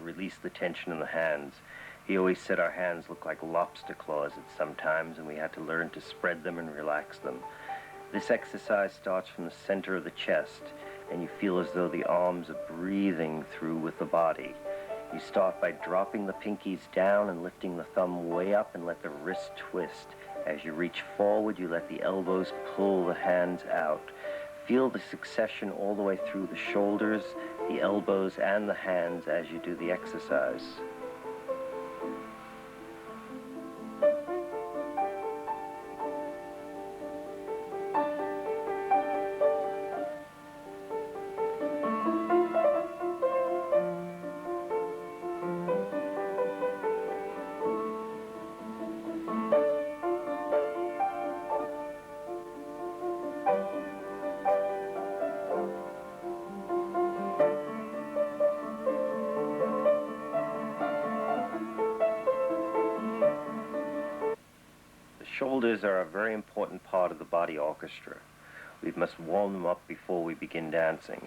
to release the tension in the hands. He always said our hands look like lobster claws at some times, and we had to learn to spread them and relax them. This exercise starts from the center of the chest, and you feel as though the arms are breathing through with the body. You start by dropping the pinkies down and lifting the thumb way up and let the wrist twist. As you reach forward, you let the elbows pull the hands out. Feel the succession all the way through the shoulders, the elbows, and the hands as you do the exercise. Shoulders are a very important part of the body orchestra. We must warm them up before we begin dancing.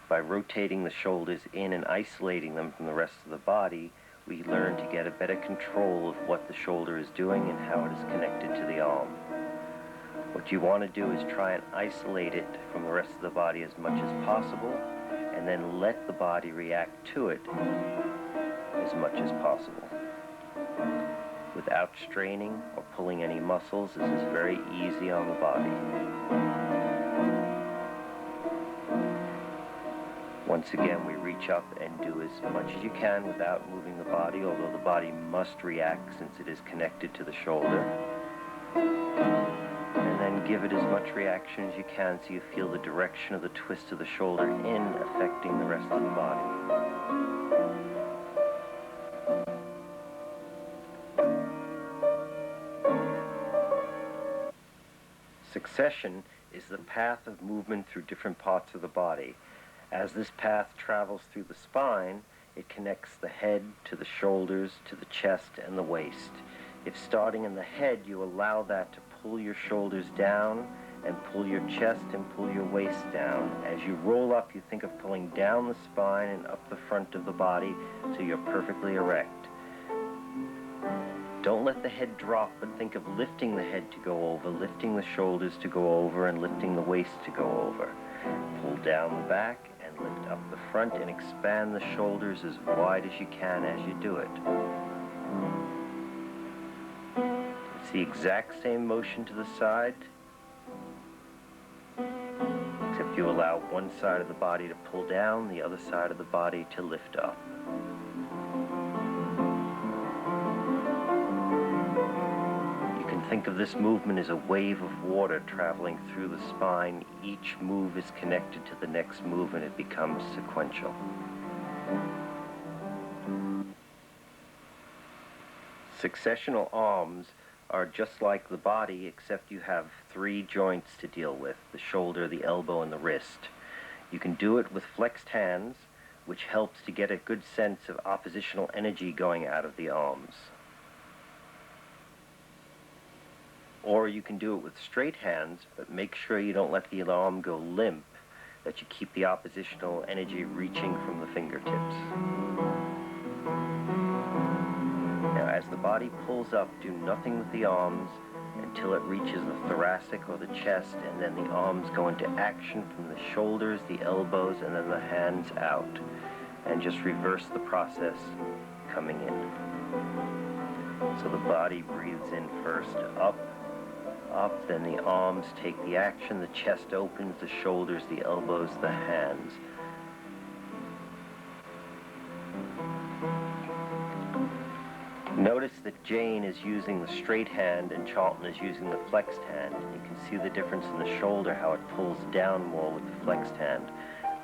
By rotating the shoulders in and isolating them from the rest of the body, we learn to get a better control of what the shoulder is doing and how it is connected to the arm. What you want to do is try and isolate it from the rest of the body as much as possible, and then let the body react to it as much as possible. Without straining or pulling any muscles, this is very easy on the body. Once again, we reach up and do as much as you can without moving the body, although the body must react since it is connected to the shoulder. And then give it as much reaction as you can so you feel the direction of the twist of the shoulder in affecting the rest of the body. Succession is the path of movement through different parts of the body. As this path travels through the spine, it connects the head to the shoulders, to the chest, and the waist. If starting in the head, you allow that to pull your shoulders down and pull your chest and pull your waist down. As you roll up, you think of pulling down the spine and up the front of the body so you're perfectly erect. Don't let the head drop, but think of lifting the head to go over, lifting the shoulders to go over, and lifting the waist to go over. Pull down the back and lift up the front and expand the shoulders as wide as you can as you do it. It's the exact same motion to the side, except you allow one side of the body to pull down, the other side of the body to lift up. Think of this movement as a wave of water traveling through the spine. Each move is connected to the next move and it becomes sequential. Successional arms are just like the body, except you have 3 joints to deal with: the shoulder, the elbow, and the wrist. You can do it with flexed hands, which helps to get a good sense of oppositional energy going out of the arms. Or you can do it with straight hands, but make sure you don't let the arm go limp, that you keep the oppositional energy reaching from the fingertips. Now, as the body pulls up, do nothing with the arms until it reaches the thoracic or the chest, and then the arms go into action from the shoulders, the elbows, and then the hands out. And just reverse the process coming in. So the body breathes in first, up, then the arms take the action, the chest opens, the shoulders, the elbows, the hands. Notice that Jane is using the straight hand and Charlton is using the flexed hand. You can see the difference in the shoulder, how it pulls down more with the flexed hand.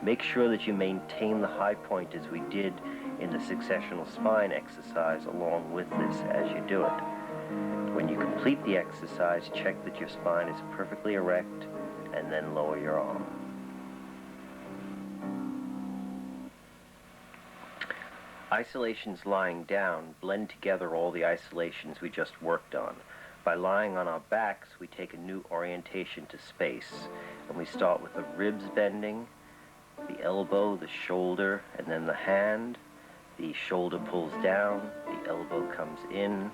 Make sure that you maintain the high point as we did in the successional spine exercise along with this as you do it. When you complete the exercise, check that your spine is perfectly erect and then lower your arm. Isolations lying down blend together all the isolations we just worked on. By lying on our backs, we take a new orientation to space, and we start with the ribs bending, the elbow, the shoulder, and then the hand, The shoulder pulls down, the elbow comes in,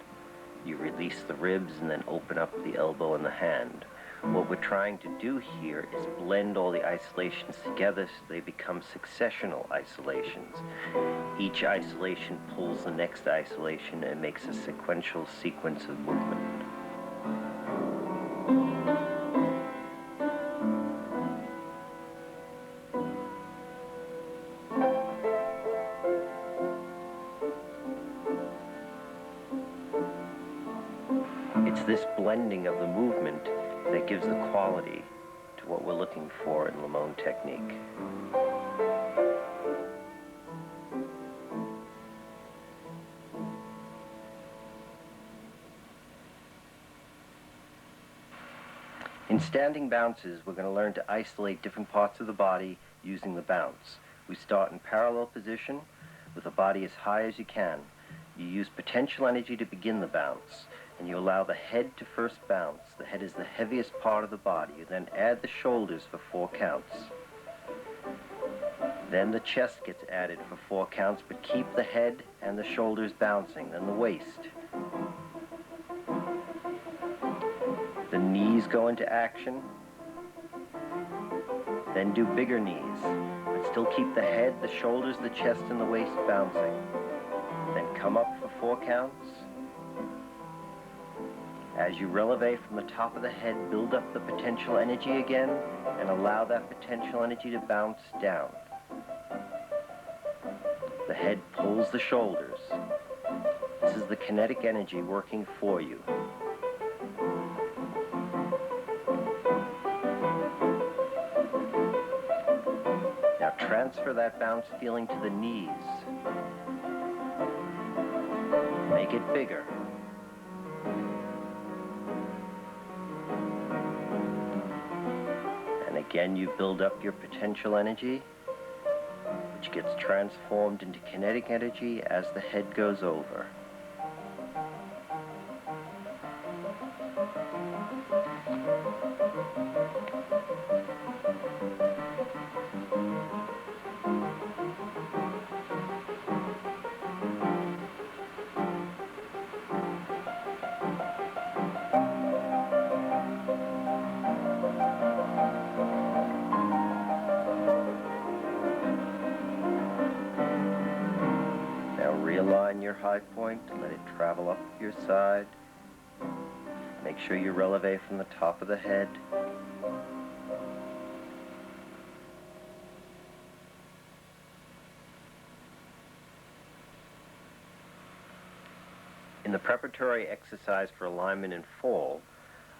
you release the ribs and then open up the elbow and the hand. What we're trying to do here is blend all the isolations together so they become successional isolations. Each isolation pulls the next isolation and makes a sequential sequence of movement. It's this blending of the movement that gives the quality to what we're looking for in limón technique. In standing bounces, we're going to learn to isolate different parts of the body using the bounce. We start in parallel position with the body as high as you can. You use potential energy to begin the bounce, and you allow the head to first bounce. The head is the heaviest part of the body. You then add the shoulders for 4 counts. Then the chest gets added for 4 counts, but keep the head and the shoulders bouncing. Then the waist. The knees go into action. Then do bigger knees, but still keep the head, the shoulders, the chest, and the waist bouncing. Then come up for 4 counts. As you releve from the top of the head, build up the potential energy again and allow that potential energy to bounce down. The head pulls the shoulders. This is the kinetic energy working for you. Now transfer that bounce feeling to the knees. Make it bigger. Again, you build up your potential energy, which gets transformed into kinetic energy as the head goes over. Realign your high point, let it travel up your side. Make sure you releve from the top of the head. In the preparatory exercise for alignment and fall,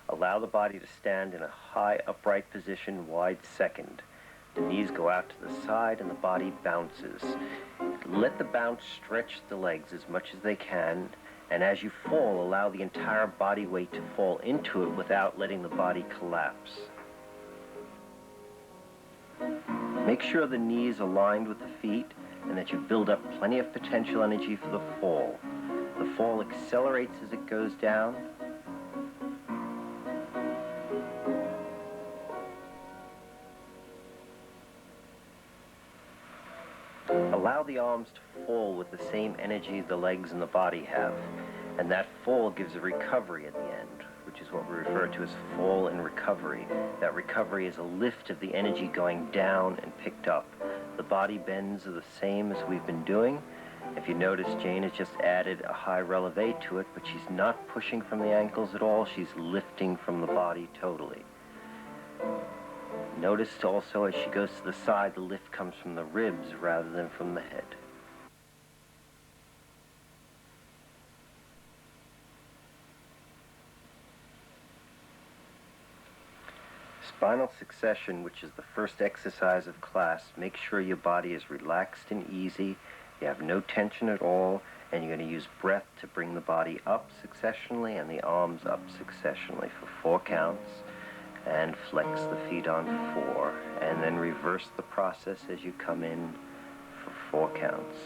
allow the body to stand in a high upright position, wide second. The knees go out to the side and the body bounces. Let the bounce stretch the legs as much as they can, and as you fall, allow the entire body weight to fall into it without letting the body collapse. Make sure the knees are aligned with the feet and that you build up plenty of potential energy for the fall. The fall accelerates as it goes down. Allow the arms to fall with the same energy the legs and the body have, and that fall gives a recovery at the end, which is what we refer to as fall and recovery. That recovery is a lift of the energy going down and picked up. The body bends are the same as we've been doing. If you notice, Jane has just added a high releve to it, but she's not pushing from the ankles at all. She's lifting from the body totally. Notice also as she goes to the side, the lift comes from the ribs rather than from the head. Spinal succession, which is the first exercise of class, make sure your body is relaxed and easy, you have no tension at all, and you're going to use breath to bring the body up successionally and the arms up successionally for 4 counts. And flex the feet on 4, and then reverse the process as you come in for 4 counts.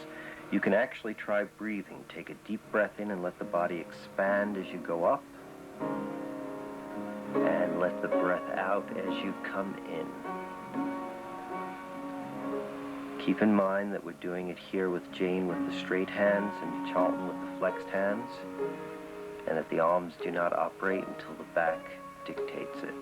You can actually try breathing. Take a deep breath in and let the body expand as you go up, and let the breath out as you come in. Keep in mind that we're doing it here with Jane with the straight hands and Charlton with the flexed hands, and that the arms do not operate until the back dictates it.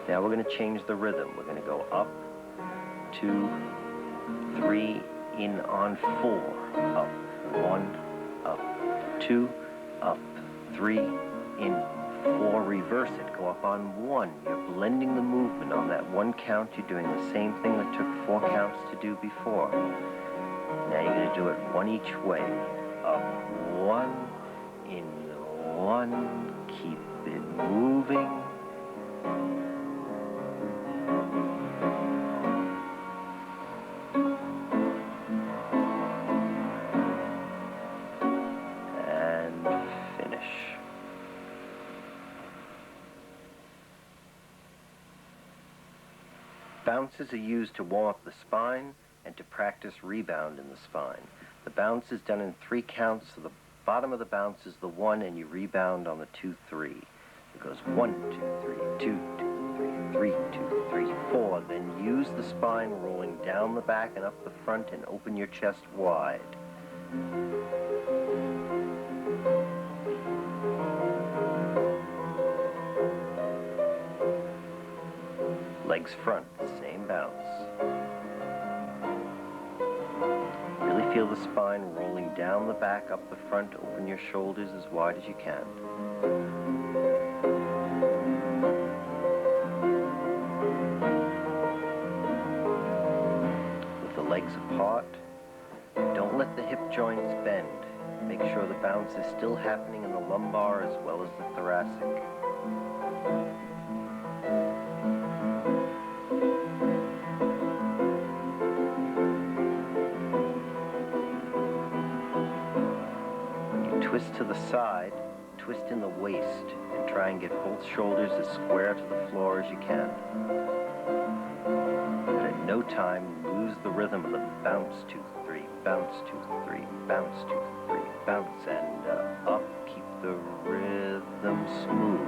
Now we're going to change the rhythm. We're going to go up, 2, 3, in on 4, up, 1, up, 2, up, 3, in, 4, reverse it, go up on 1. You're blending the movement. On that 1 count, you're doing the same thing that took 4 counts to do before. Now you're going to do it 1 each way. Up, 1, in, 1, keep it moving. Bounces are used to warm up the spine and to practice rebound in the spine. The bounce is done in 3 counts, so the bottom of the bounce is the 1 and you rebound on the 2, 3. It goes 1, 2, 3, 2, 2, 3, 3, 2, 3, 4. Then use the spine rolling down the back and up the front and open your chest wide. Legs front, same bounce. Really feel the spine rolling down the back, up the front, open your shoulders as wide as you can. With the legs apart, don't let the hip joints bend. Make sure the bounce is still happening in the lumbar as well as the thoracic. Twist to the side, twist in the waist, and try and get both shoulders as square to the floor as you can. But at no time lose the rhythm of the bounce, 2, 3, bounce, 2, 3, bounce, 2, 3, bounce, and up. Keep the rhythm smooth.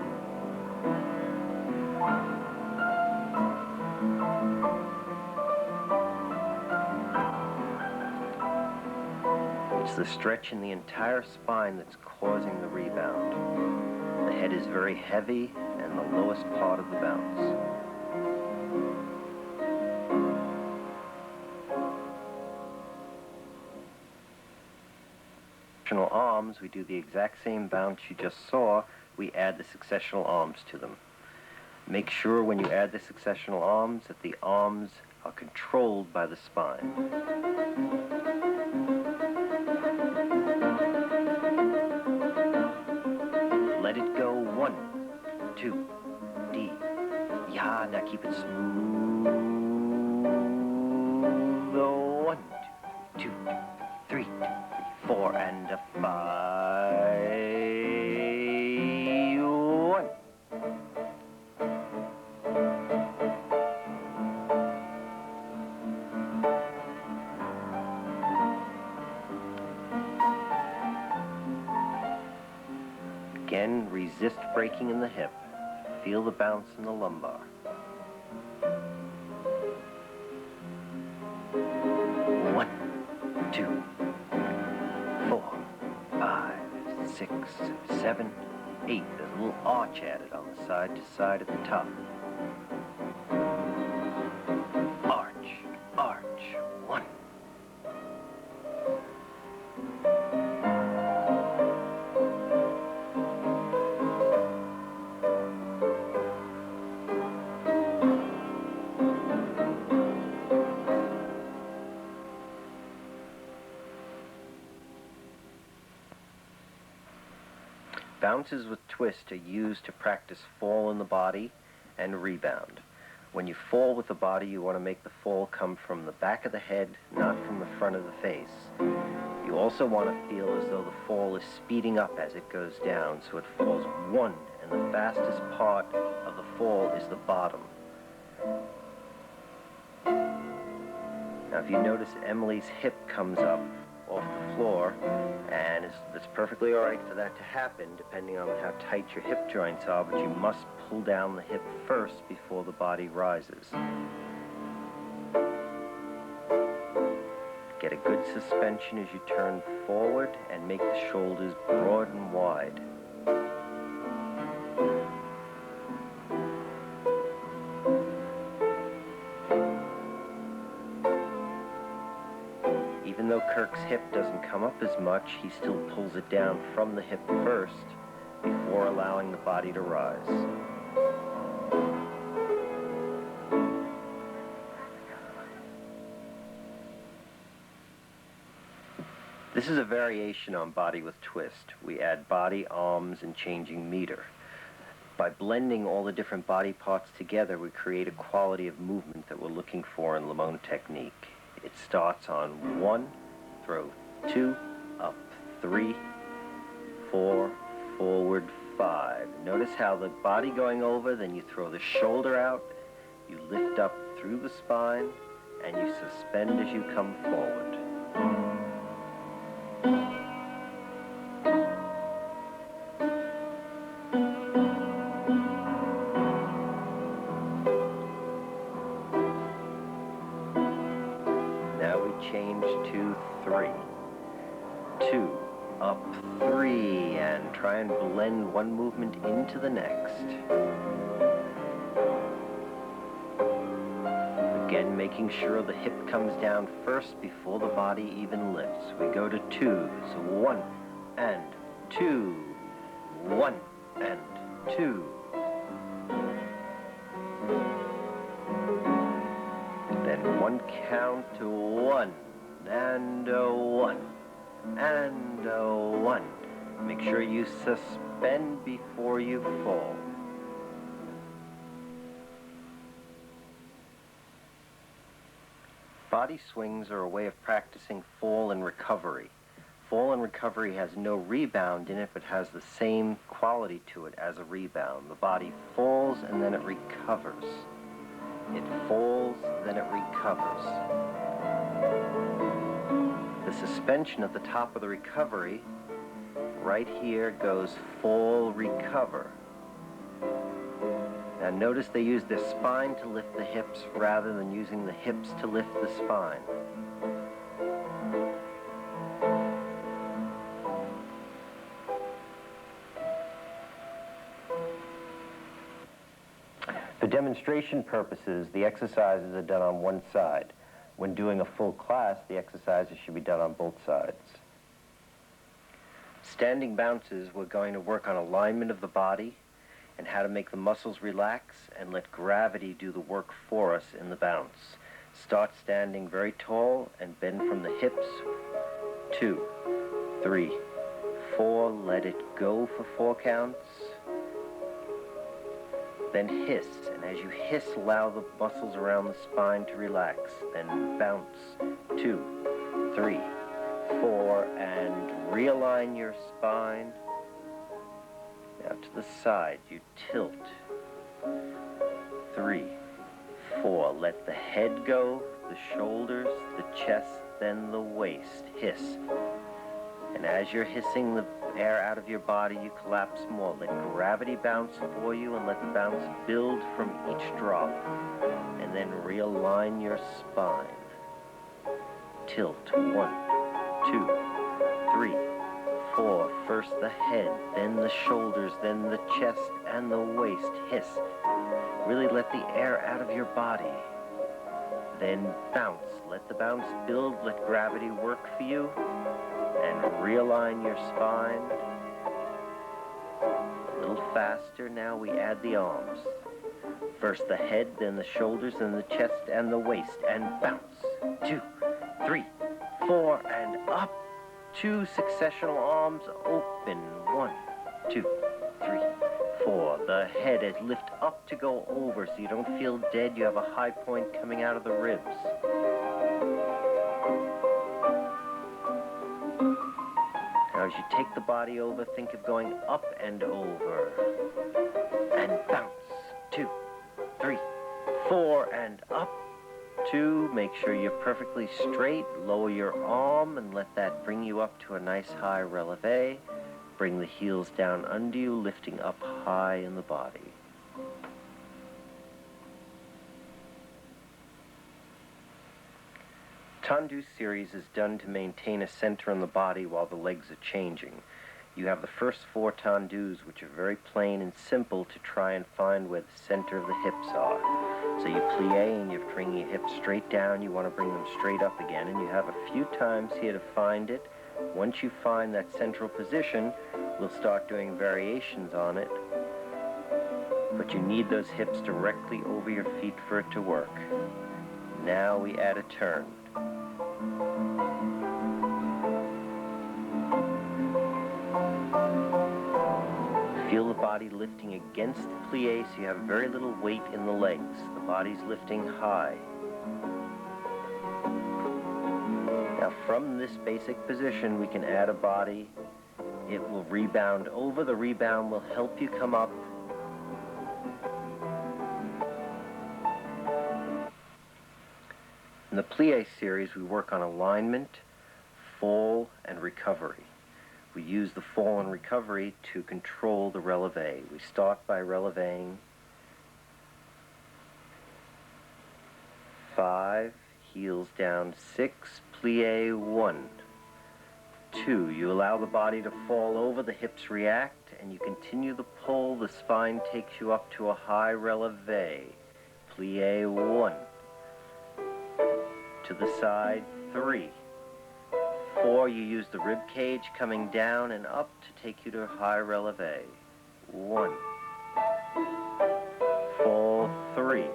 It's the stretch in the entire spine that's causing the rebound. The head is very heavy and the lowest part of the bounce. Successional arms, we do the exact same bounce you just saw, we add the successional arms to them. Make sure when you add the successional arms that the arms are controlled by the spine. Let it go, 1, 2, D. Yeah, now keep it smooth. 1, 2, 3, 4, and a 5. 1. Again, resist breaking in the hip. Feel the bounce in the lumbar. 1, 2, 4, 5, 6, 7, 8. There's a little arch added on the side to side at the top. Arch, arch, 1. Bounces with twist are used to practice fall in the body and rebound. When you fall with the body, you want to make the fall come from the back of the head, not from the front of the face. You also want to feel as though the fall is speeding up as it goes down, so it falls 1, and the fastest part of the fall is the bottom. Now, if you notice Emily's hip comes up off the floor, and it's perfectly all right for that to happen depending on how tight your hip joints are, but you must pull down the hip first before the body rises. Get a good suspension as you turn forward and make the shoulders broad and wide. Even though Kirk's hip doesn't come up as much, he still pulls it down from the hip first before allowing the body to rise. This is a variation on body with twist. We add body, arms, and changing meter. By blending all the different body parts together, we create a quality of movement that we're looking for in limón technique. It starts on 1, throw 2, up 3, 4, forward 5. Notice how the body going over, then you throw the shoulder out, you lift up through the spine, and you suspend as you come forward. Change to 3, 2, up 3, and try and blend one movement into the next. Again, making sure the hip comes down first before the body even lifts. We go to 2s, 1 and 2, 1 and 2. Then 1 count to 1 and a 1 and a 1. Make sure you suspend before you fall. Body swings are a way of practicing fall and recovery. Fall and recovery has no rebound in it, but has the same quality to it as a rebound. The body falls and then it recovers. It falls, then it recovers. The suspension at the top of the recovery, right here, goes fall, recover. Now notice they use their spine to lift the hips rather than using the hips to lift the spine. For demonstration purposes, the exercises are done on one side. When doing a full class, the exercises should be done on both sides. Standing bounces, we're going to work on alignment of the body and how to make the muscles relax and let gravity do the work for us in the bounce. Start standing very tall and bend from the hips. 2, 3, 4, let it go for 4 counts. Then hiss, and as you hiss, allow the muscles around the spine to relax. Then bounce, 2, 3, 4, and realign your spine. Now to the side, you tilt. 3, 4, let the head go, the shoulders, the chest, then the waist. Hiss. And as you're hissing the air out of your body, you collapse more. Let gravity bounce for you and let the bounce build from each drop. And then realign your spine. Tilt. 1, 2, 3, 4. First the head, then the shoulders, then the chest and the waist. Hiss. Really let the air out of your body. Then bounce. Let the bounce build. Let gravity work for you. And realign your spine. A little faster. Now we add the arms. First the head, then the shoulders, then the chest and the waist. And bounce. 2, 3, 4, and up. 2 successional arms open. 1, 2, 3, 4. The head is lift up to go over so you don't feel dead. You have a high point coming out of the ribs. Now as you take the body over, think of going up and over. And bounce. 2, 3, 4, and up. 2. Make sure you're perfectly straight. Lower your arm and let that bring you up to a nice high releve. Bring the heels down under you, lifting up high in the body. Tendu series is done to maintain a center in the body while the legs are changing. You have the first 4 tendus, which are very plain and simple, to try and find where the center of the hips are. So you plie and you're bringing your hips straight down. You want to bring them straight up again, and you have a few times here to find it. Once you find that central position, we'll start doing variations on it. But you need those hips directly over your feet for it to work. Now we add a turn. Feel the body lifting against the plie, so you have very little weight in the legs. The body's lifting high. Now from this basic position, we can add a body. It will rebound over. The rebound will help you come up. In the plie series, we work on alignment, fall, and recovery. We use the fall and recovery to control the releve. We start by releveing. 5, heels down. 6, plie. 1. 2, you allow the body to fall over, the hips react, and you continue the pull. The spine takes you up to a high releve. Plie. 1. To the side. 3. 4, you use the rib cage coming down and up to take you to a high releve. 1. Fall. 3.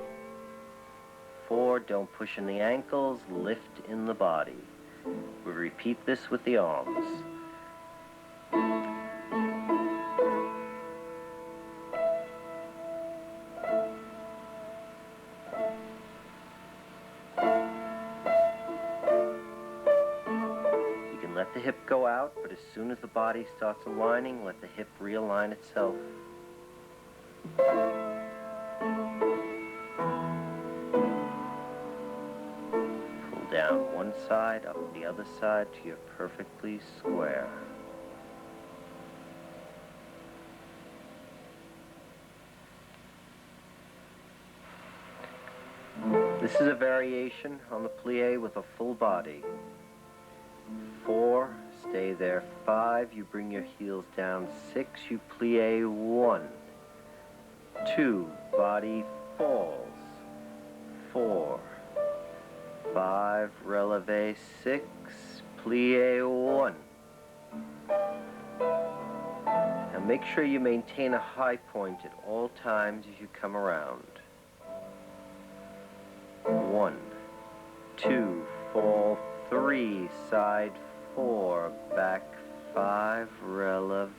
4, don't push in the ankles, lift in the body. We repeat this with the arms. Let the hip go out, but as soon as the body starts aligning, let the hip realign itself. Pull down one side, up the other side till you're perfectly square. This is a variation on the plie with a full body. 4, stay there. 5, you bring your heels down. 6, you plie. 1. 2, body falls. 4, 5, releve. 6, plie. 1. Now make sure you maintain a high point at all times as you come around. 1, 2, fall. 3, side. 4, back. 5, releve.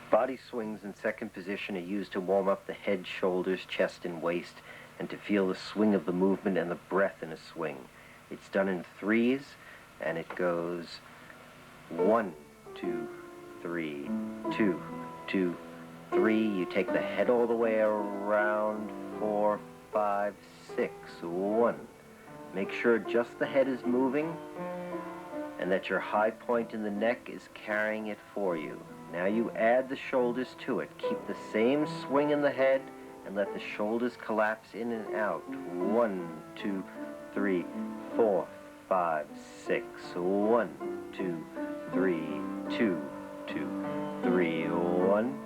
Body swings in second position are used to warm up the head, shoulders, chest, and waist, and to feel the swing of the movement and the breath in a swing. It's done in 3s, and it goes 1, 2, 3, 2, 2, 3. You take the head all the way around. 4, 5, 6, 1. Make sure just the head is moving and that your high point in the neck is carrying it for you. Now you add the shoulders to it. Keep the same swing in the head and let the shoulders collapse in and out. 1, 2, 3, 4, 5, 6. 1, 2, 3, 2, 2, 3, 1.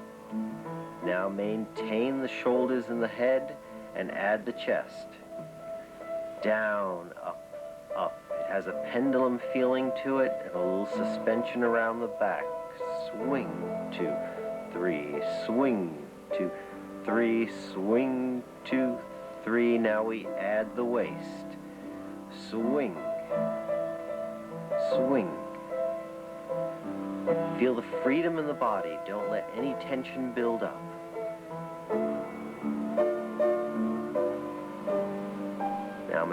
Now maintain the shoulders and the head and add the chest. Down, up, up. It has a pendulum feeling to it and a little suspension around the back. Swing, 2, 3, swing, 2, 3, swing, 2, 3. Now we add the waist. Swing, swing. Feel the freedom in the body. Don't let any tension build up.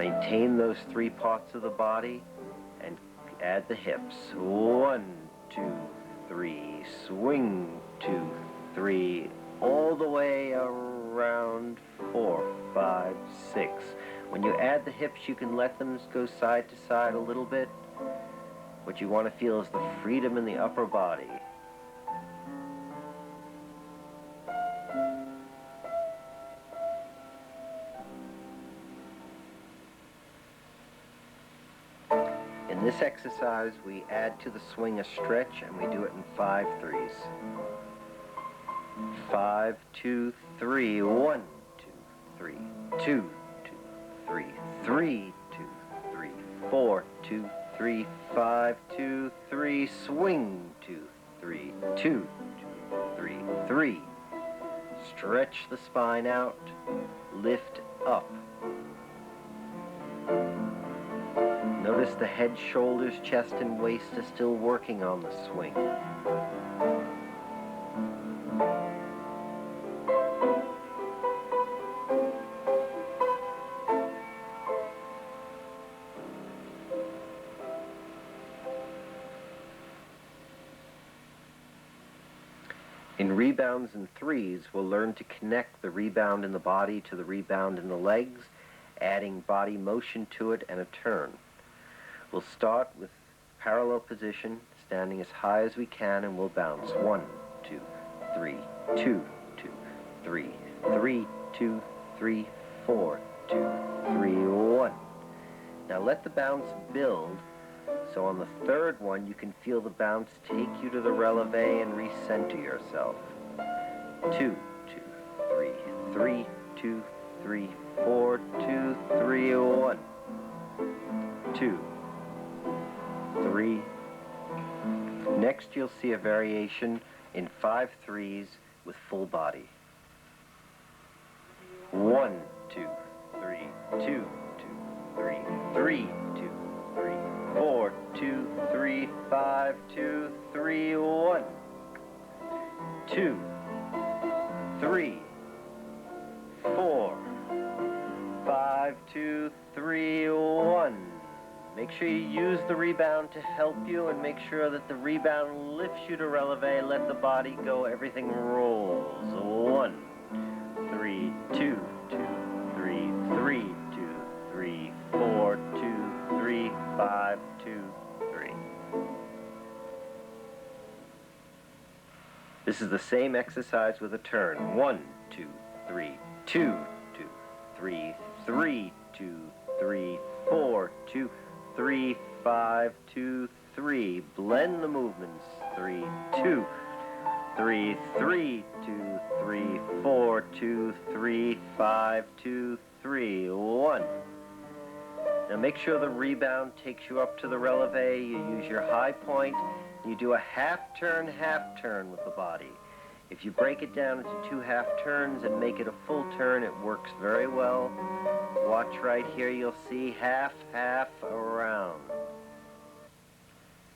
maintain those 3 parts of the body and add the hips. 1, 2, 3, swing, 2, 3, all the way around, 4, 5, 6. When you add the hips, you can let them go side to side a little bit. What you want to feel is the freedom in the upper body. In this exercise, we add to the swing a stretch, and we do it in 5 threes. 5, 2, 3, 1, 2, 3, 2, 2, 3, 3, 2, 3, 4, 2, 3, 5, 2, 3, swing, 2, 3, 2, 2, 3, 3. Stretch the spine out, lift up. Notice the head, shoulders, chest, and waist are still working on the swing. In rebounds and threes, we'll learn to connect the rebound in the body to the rebound in the legs, adding body motion to it and a turn. We'll start with parallel position, standing as high as we can, and we'll bounce. 1, 2, 3, 2, 2, 3, 3, 2, 3, 4, 2, 3, 1. Now let the bounce build, so on the third one you can feel the bounce take you to the releve and recenter yourself. 2, 2, 3, 3, 2, 3, 4, 2, 3, 1. 2, 3. Next you'll see a variation in 5 threes with full body. 1, 2, 3, 2, 2, 3, 3, 2, 3, 4, 2, 3, 5, 2, 3, 1. 2, 3, 4, 5, 2, 3, 1. Make sure you use the rebound to help you, and make sure that the rebound lifts you to releve. Let the body go. Everything rolls. 1, 3, 2, 2, 3, 3, 2, 3, 4, 2, 3, 5, 2, 3. This is the same exercise with a turn. 1, 2, 3, 2, 2, 3, 3, 2, 3, 4, 2, 3, 5, 2, 3. Blend the movements. 3, 2, 3, 3, 2, 3, 4, 2, 3, 5, 2, 3, 1. Now make sure the rebound takes you up to the releve. You use your high point. You do a half turn with the body. If you break it down into 2 half turns and make it a full turn, it works very well. Watch right here, you'll see half, half, around.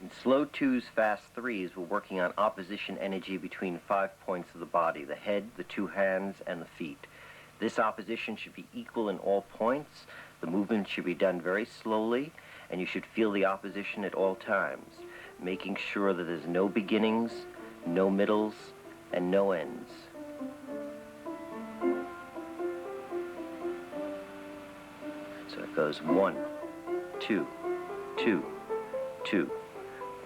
In slow 2s, fast 3s, we're working on opposition energy between 5 points of the body, the head, the 2 hands, and the feet. This opposition should be equal in all points. The movement should be done very slowly, and you should feel the opposition at all times, making sure that there's no beginnings, no middles, and no ends. So it goes 1, 2, 2, 2,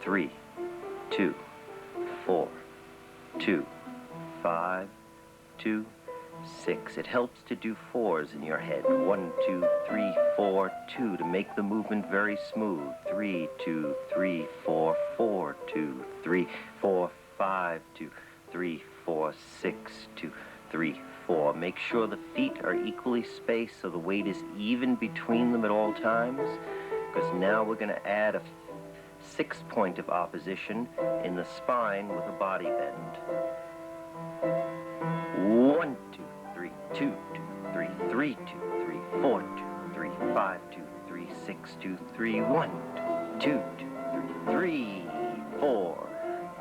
3, 2, 4, 2, 5, 2, 6. It helps to do 4s in your head. 1, 2, 3, 4, 2 to make the movement very smooth. 3, 2, 3, 4, 4, 2, 3, 4, 5, 2, 3, 4, 6, 2, 3, 4. Make sure the feet are equally spaced so the weight is even between them at all times, because now we're going to add a 6th point of opposition in the spine with a body bend. 1, 2, 3, 2, 2, 3, 3, 2, 3, 4, 2, 3, 5, 2, 3, 6, 2, 3, 1, 2, 2, 3, 3, 4,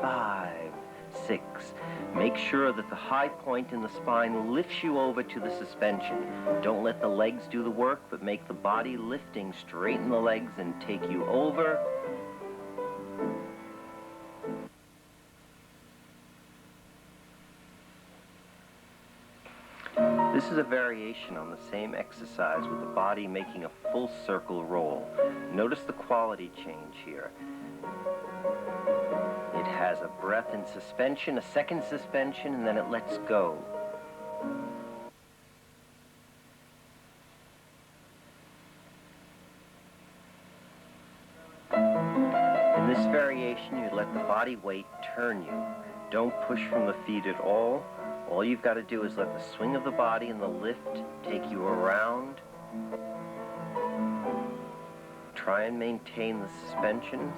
5, 6. Make sure that the high point in the spine lifts you over to the suspension. Don't let the legs do the work, but make the body lifting. Straighten the legs and take you over. This is a variation on the same exercise with the body making a full circle roll. Notice the quality change here. It has a breath in suspension, a second suspension, and then it lets go. In this variation, you let the body weight turn you. Don't push from the feet at all. All you've got to do is let the swing of the body and the lift take you around. Try and maintain the suspensions.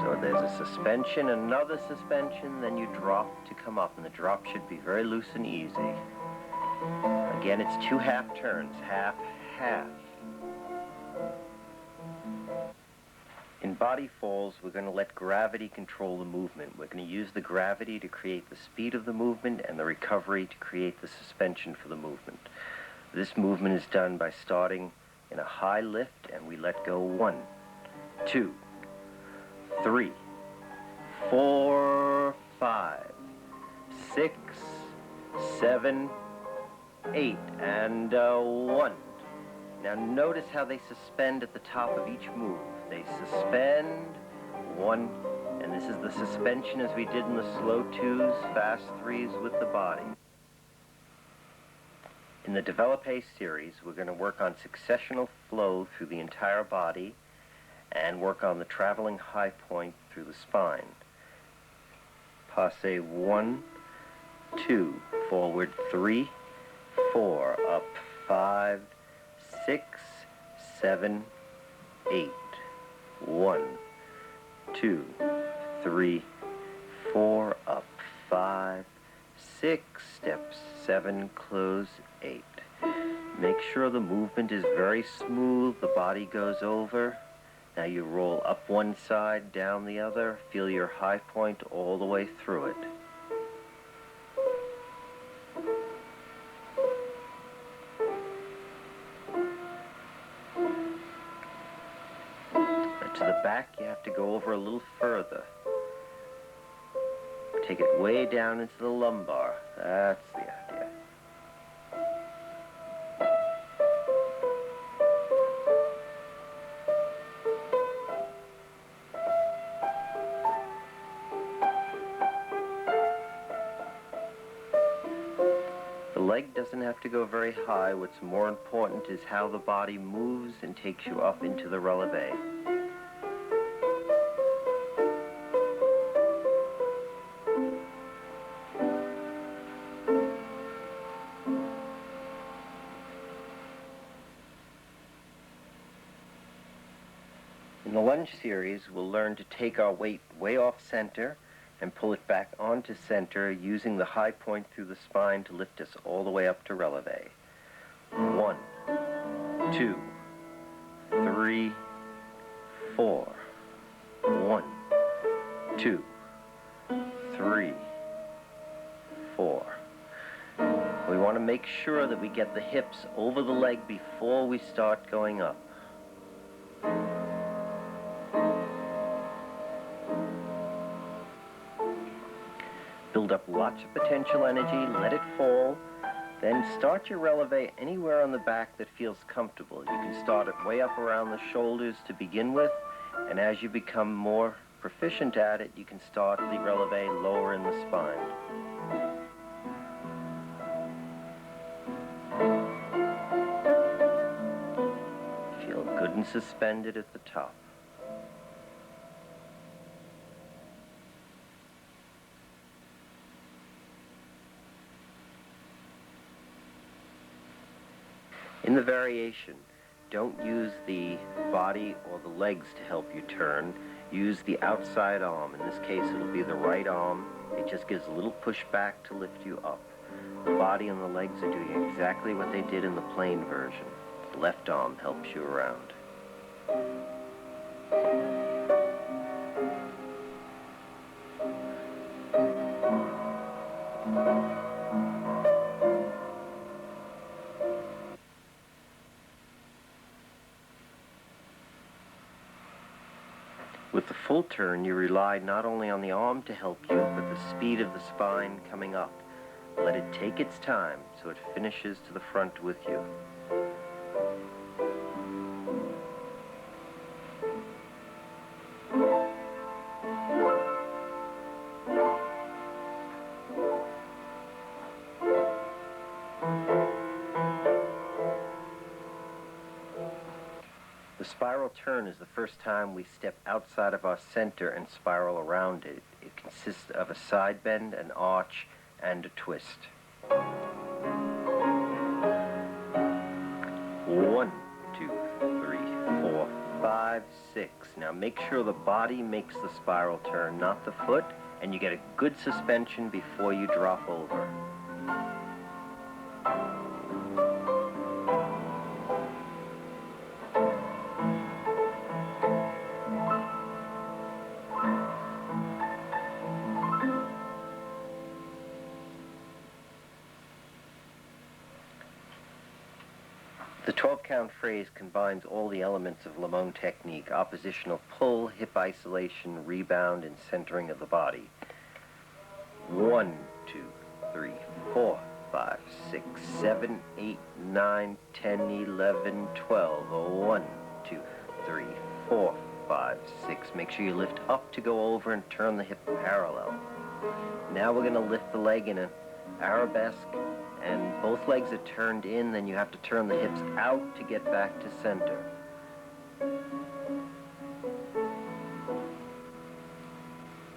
So there's a suspension, another suspension, then you drop to come up, and the drop should be very loose and easy. Again, it's 2 half turns, half, half. In body falls, we're going to let gravity control the movement. We're going to use the gravity to create the speed of the movement and the recovery to create the suspension for the movement. This movement is done by starting in a high lift, and we let go 1, 2, 3, 4, 5, 6, 7, 8, and 1. Now notice how they suspend at the top of each move. They suspend, 1, and this is the suspension as we did in the slow 2s, fast 3s with the body. In the Developé series, we're going to work on successional flow through the entire body and work on the traveling high point through the spine. Passe 1, 2, forward 3, 4, up 5, 6, 7, 8. 1, 2, 3, 4, up 5, 6, steps 7, close 8. Make sure the movement is very smooth, the body goes over. Now you roll up one side, down the other, feel your high point all the way through it. To the back, you have to go over a little further. Take it way down into the lumbar. That's the idea. The leg doesn't have to go very high. What's more important is how the body moves and takes you up into the relevé. In the lunge series, we'll learn to take our weight way off center and pull it back onto center using the high point through the spine to lift us all the way up to relevé. 1, 2, 3, 4. 1, 2, 3, 4. We want to make sure that we get the hips over the leg before we start going up. Build up lots of potential energy, let it fall, then start your relevé anywhere on the back that feels comfortable. You can start it way up around the shoulders to begin with, and as you become more proficient at it, you can start the relevé lower in the spine. Feel good and suspended at the top. In the variation, don't use the body or the legs to help you turn. Use the outside arm. In this case, it'll be the right arm. It just gives a little push back to lift you up. The body and the legs are doing exactly what they did in the plain version. The left arm helps you around. With the full turn, you rely not only on the arm to help you, but the speed of the spine coming up. Let it take its time so it finishes to the front with you. The spiral turn is the first time we step outside of our center and spiral around it. It consists of a side bend, an arch, and a twist. 1, 2, 3, 4, 5, 6. Now make sure the body makes the spiral turn, not the foot, and you get a good suspension before you drop over. The 12-count phrase combines all the elements of limón technique: oppositional pull, hip isolation, rebound, and centering of the body. 1, 2, 3, 4, 5, 6, 7, 8, 9, 10, 11, 12. 1, 2, 3, 4, 5, 6. Make sure you lift up to go over and turn the hip parallel. Now we're going to lift the leg in an arabesque, and both legs are turned in, then you have to turn the hips out to get back to center.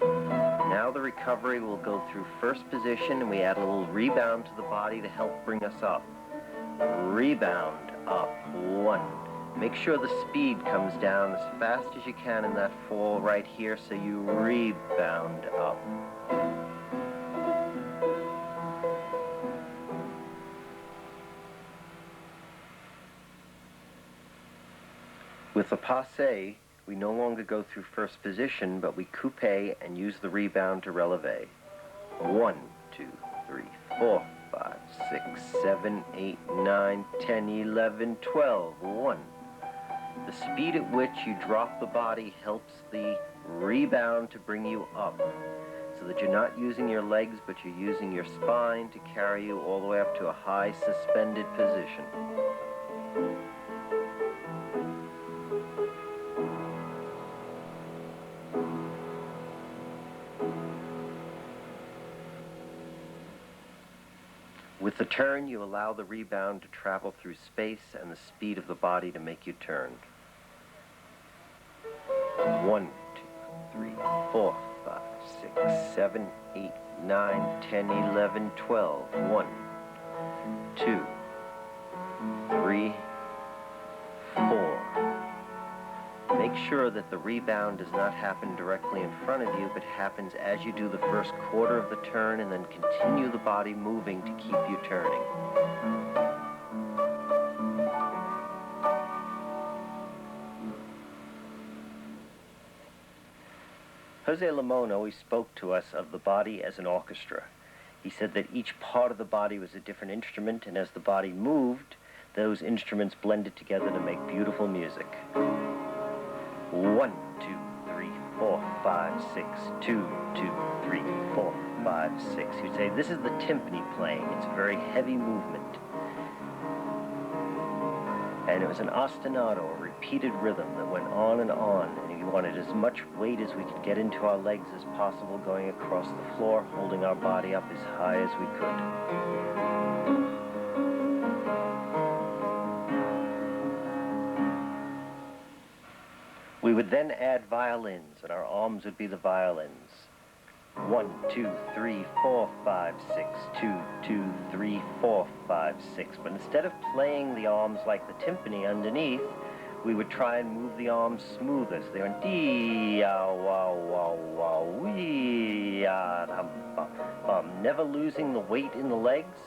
Now the recovery will go through first position, and we add a little rebound to the body to help bring us up. Rebound up, 1. Make sure the speed comes down as fast as you can in that fall right here, so you rebound up. With the passe, we no longer go through first position, but we coupe and use the rebound to releve. 1, 2, 3, 4, 5, 6, 7, 8, 9, 10, 11, 12. 1. The speed at which you drop the body helps the rebound to bring you up, so that you're not using your legs, but you're using your spine to carry you all the way up to a high suspended position. With the turn, you allow the rebound to travel through space and the speed of the body to make you turn. 1, 2, 3, 4, 5, 6, 7, 8, 9, 10, 11, 12. 1, 2, 3, 4. Make sure that the rebound does not happen directly in front of you, but happens as you do the first quarter of the turn, and then continue the body moving to keep you turning. José Limón always spoke to us of the body as an orchestra. He said that each part of the body was a different instrument, and as the body moved, those instruments blended together to make beautiful music. 1, 2, 3, 4, 5, 6, 2, 2, 3, 4, 5, 6. You'd say, this is the timpani playing. It's a very heavy movement. And it was an ostinato, a repeated rhythm that went on, and we wanted as much weight as we could get into our legs as possible, going across the floor, holding our body up as high as we could. We would then add violins, and our arms would be the violins. 1, 2, 3, 4, 5, 6, 2, 2, 3, 4, 5, 6. But instead of playing the arms like the timpani underneath, we would try and move the arms smoother. So they went dee-ah-wah-wah-wah, wee-ah-dum-bum. Never losing the weight in the legs,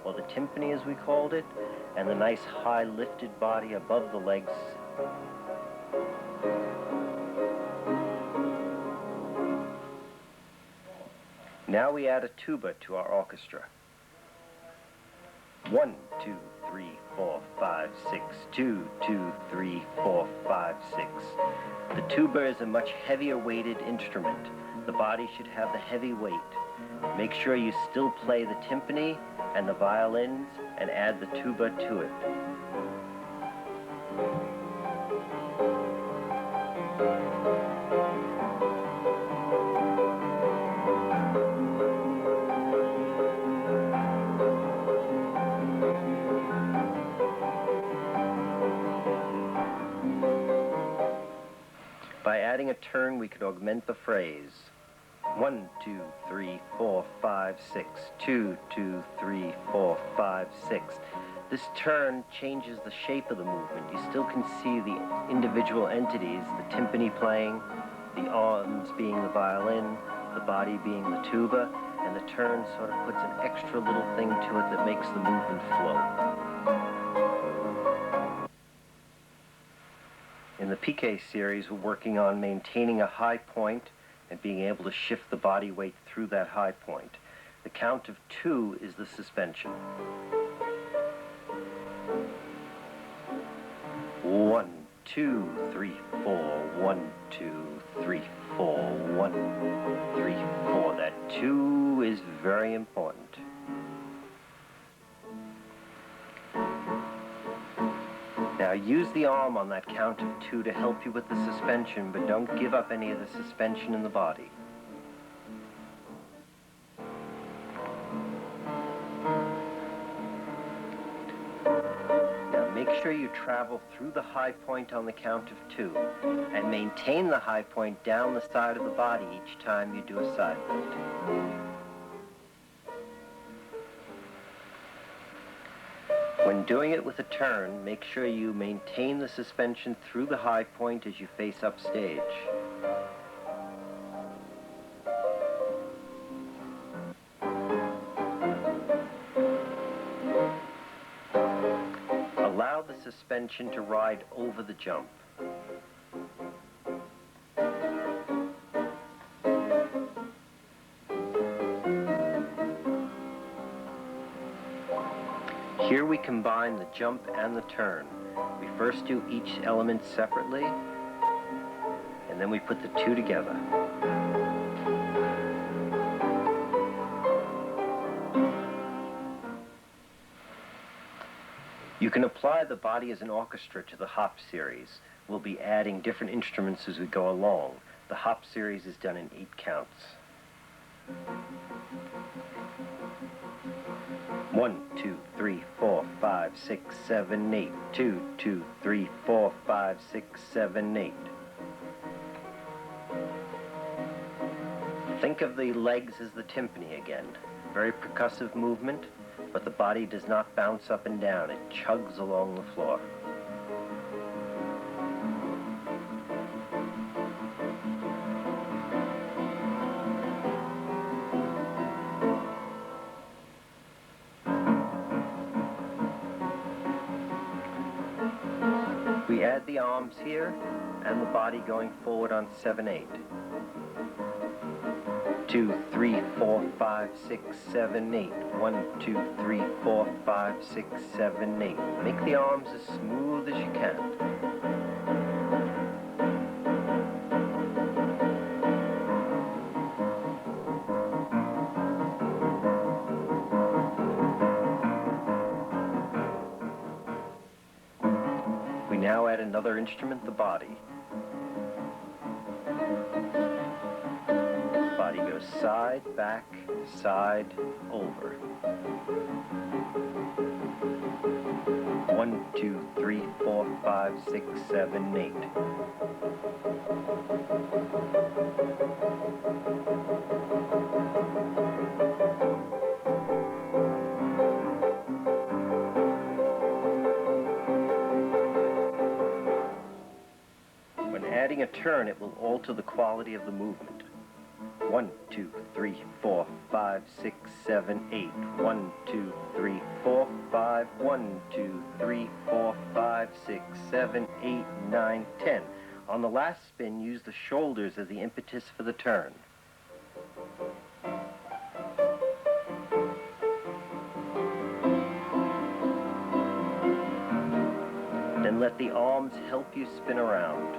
or the timpani as we called it, and the nice high lifted body above the legs. Now we add a tuba to our orchestra. 1, 2, 3, 4, 5, 6. 2, 2, 3, 4, 5, 6. The tuba is a much heavier weighted instrument. The body should have the heavy weight. Make sure you still play the timpani and the violins and add the tuba to it. By adding a turn, we could augment the phrase. 1, 2, 3, 4, 5, 6. 2, 2, 3, 4, 5, 6. This turn changes the shape of the movement. You still can see the individual entities, the timpani playing, the arms being the violin, the body being the tuba, and the turn sort of puts an extra little thing to it that makes the movement flow. In the piqué series, we're working on maintaining a high point and being able to shift the body weight through that high point. The count of 2 is the suspension. 1, 2, 3, 4. 1, 2, 3, 4. 1, 3, 4. That 2 is very important. Now use the arm on that count of 2 to help you with the suspension, but don't give up any of the suspension in the body. Now make sure you travel through the high point on the count of 2 and maintain the high point down the side of the body each time you do a side bend. When doing it with a turn, make sure you maintain the suspension through the high point as you face upstage. Allow the suspension to ride over the jump. Here we combine the jump and the turn. We first do each element separately, and then we put the 2 together. You can apply the body as an orchestra to the hop series. We'll be adding different instruments as we go along. The hop series is done in 8 counts. 1, 2, 3, 4, 5, 6, 7, 8. 2, 2, 3, 4, 5, 6, 7, 8. Think of the legs as the timpani again. Very percussive movement, but the body does not bounce up and down. It chugs along the floor. We add the arms here and the body going forward on 7, 8. 2, 3, 4, 5, 6, 7, 8. 1, 2, 3, 4, 5, 6, 7, 8. Make the arms as smooth as you can. We now add another instrument, the body. Body goes side, back, side, over. 1, 2, 3, 4, 5, 6, 7, 8. When adding a turn, it will alter the quality of the movement. 1, 2, 3, 4, 5, 6, 7, 8. 1, 2, 3, 4, 5. 1, 2, 3, 4, 5, 6, 7, 8, 9, 10. On the last spin, use the shoulders as the impetus for the turn. let the arms help you spin around.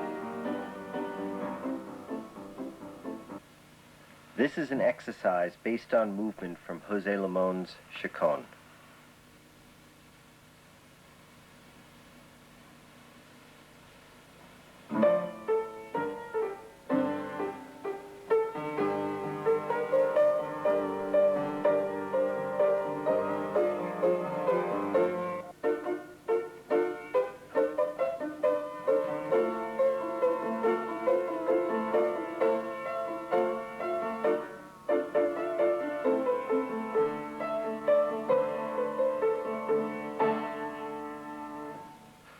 This is an exercise based on movement from José Limon's Chacon.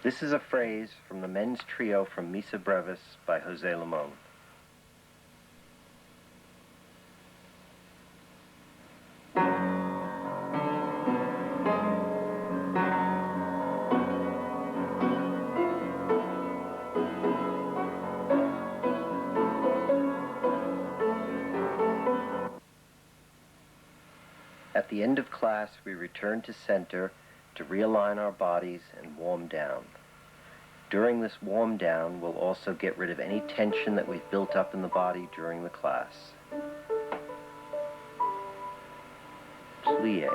This is a phrase from the men's trio from Missa Brevis by José Limón. At the end of class, we return to center to realign our bodies and warm down. During this warm down, we'll also get rid of any tension that we've built up in the body during the class. Plie.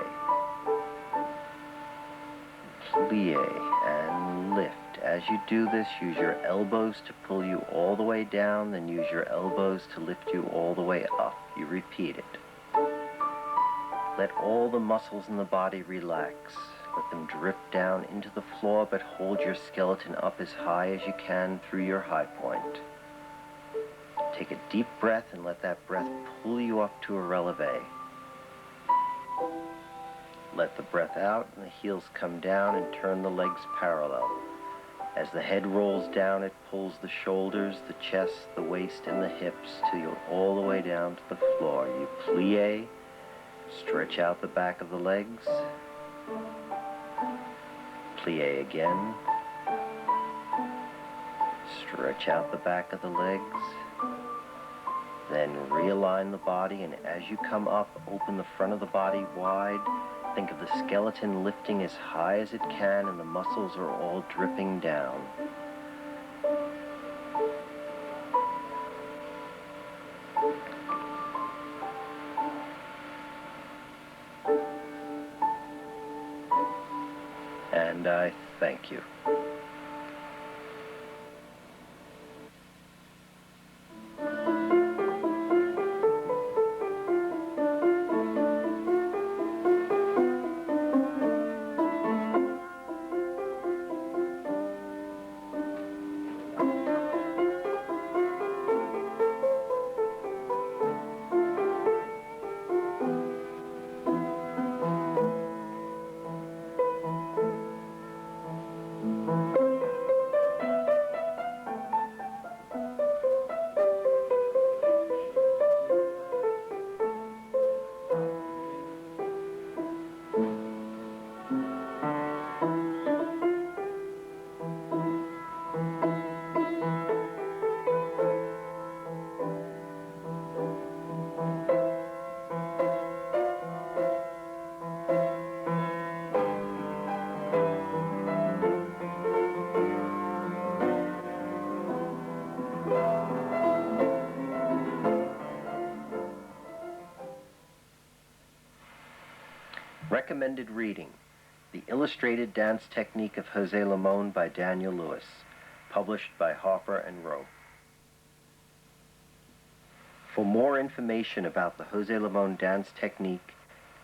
Plie and lift. As you do this, use your elbows to pull you all the way down, then use your elbows to lift you all the way up. You repeat it. Let all the muscles in the body relax. Let them drip down into the floor, but hold your skeleton up as high as you can through your high point. Take a deep breath and let that breath pull you up to a releve. Let the breath out and the heels come down and turn the legs parallel. As the head rolls down, it pulls the shoulders, the chest, the waist, and the hips till you're all the way down to the floor. You plie, stretch out the back of the legs. Plie again. Stretch out the back of the legs. Then realign the body, and as you come up, open the front of the body wide. Think of the skeleton lifting as high as it can, and the muscles are all dripping down. And I thank you. Recommended reading: The Illustrated Dance Technique of José Limón by Daniel Lewis, published by Harper and Row. For more information about the José Limón dance technique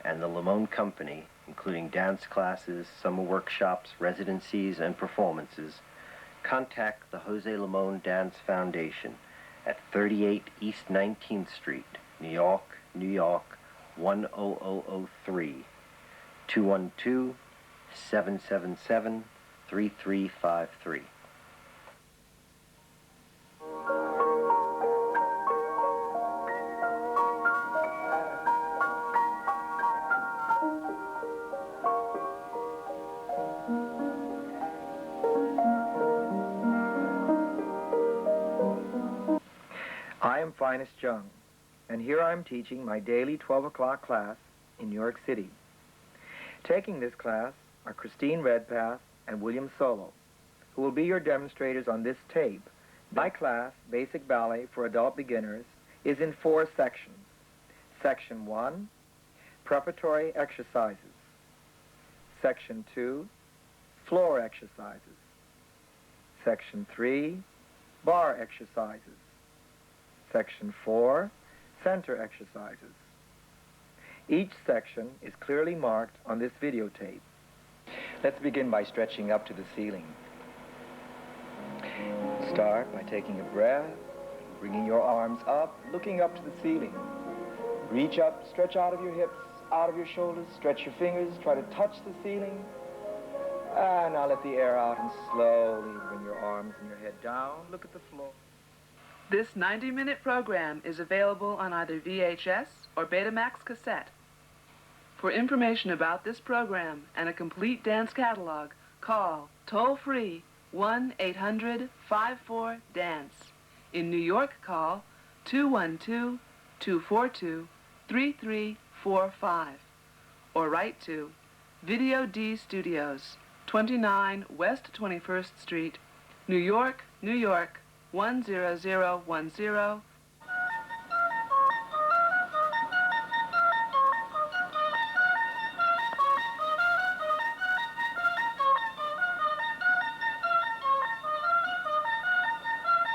and the Limón Company, including dance classes, summer workshops, residencies, and performances, contact the José Limón Dance Foundation at 38 East 19th Street, New York, New York, 10003. 212-777-3353. I am Finest Jung, and here I am teaching my daily 12 o'clock class in New York City. Taking this class are Christine Redpath and William Solo, who will be your demonstrators on this tape. My class, Basic Ballet for Adult Beginners, is in 4 sections. Section 1, Preparatory Exercises. Section 2, Floor Exercises. Section 3, Bar Exercises. Section 4, Center Exercises. Each section is clearly marked on this videotape. Let's begin by stretching up to the ceiling. Start by taking a breath, bringing your arms up, looking up to the ceiling. Reach up, stretch out of your hips, out of your shoulders, stretch your fingers, try to touch the ceiling. And now let the air out and slowly bring your arms and your head down. Look at the floor. This 90-minute program is available on either VHS or Betamax cassette. For information about this program and a complete dance catalog, call toll-free 1-800-54-DANCE. In New York, call 212-242-3345. Or write to Video D Studios, 29 West 21st Street, New York, New York, 10010.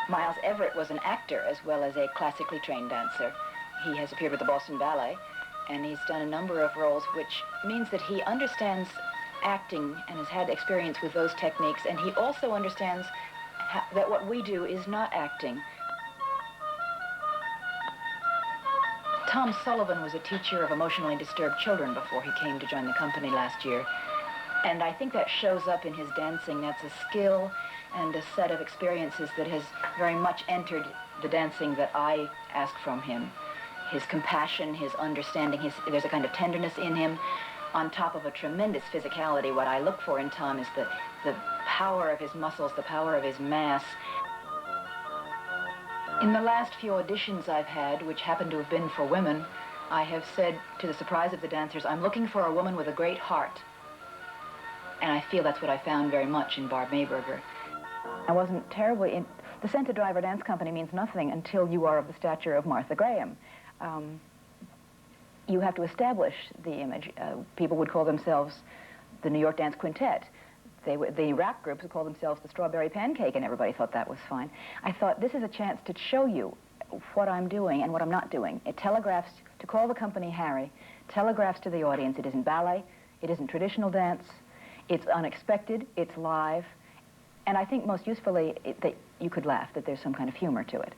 Miles Everett was an actor as well as a classically trained dancer. He has appeared with the Boston Ballet, and he's done a number of roles, which means that he understands acting and has had experience with those techniques, and he also understands that what we do is not acting. Tom Sullivan was a teacher of emotionally disturbed children before he came to join the company last year, and I think that shows up in his dancing. That's a skill and a set of experiences that has very much entered the dancing that I ask from him. His compassion, his understanding, there's a kind of tenderness in him on top of a tremendous physicality. What I look for in Tom is the power of his muscles, the power of his mass. In the last few auditions I've had, which happen to have been for women, I have said, to the surprise of the dancers, I'm looking for a woman with a great heart. And I feel that's what I found very much in Barb Mayberger. I wasn't terribly the Center Driver Dance Company means nothing until you are of the stature of Martha Graham. You have to establish the image. People would call themselves the New York Dance Quintet. The rap groups would call themselves the Strawberry Pancake, and everybody thought that was fine. I thought, this is a chance to show you what I'm doing and what I'm not doing. It telegraphs, to call the company Harry, telegraphs to the audience it isn't ballet, it isn't traditional dance, it's unexpected, it's live, and I think most usefully that you could laugh, that there's some kind of humor to it.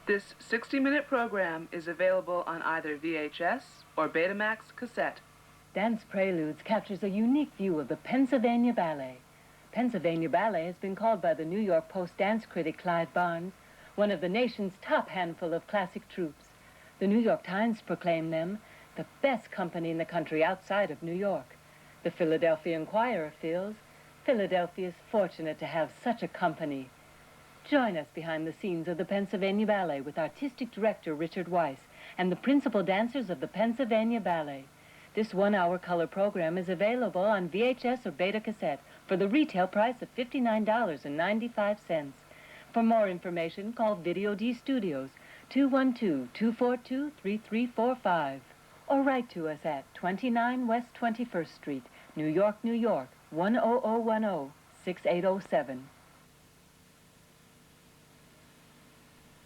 This 60-minute program is available on either VHS or Betamax cassette. Dance Preludes captures a unique view of the Pennsylvania Ballet. Pennsylvania Ballet has been called by the New York Post dance critic Clive Barnes one of the nation's top handful of classic troupes. The New York Times proclaimed them the best company in the country outside of New York. The Philadelphia Inquirer feels Philadelphia is fortunate to have such a company. Join us behind the scenes of the Pennsylvania Ballet with artistic director Richard Weiss and the principal dancers of the Pennsylvania Ballet. This 1-hour color program is available on VHS or Beta cassette for the retail price of $59.95. For more information, call Video D Studios, 212-242-3345, or write to us at 29 West 21st Street, New York, New York, 10010, 6807.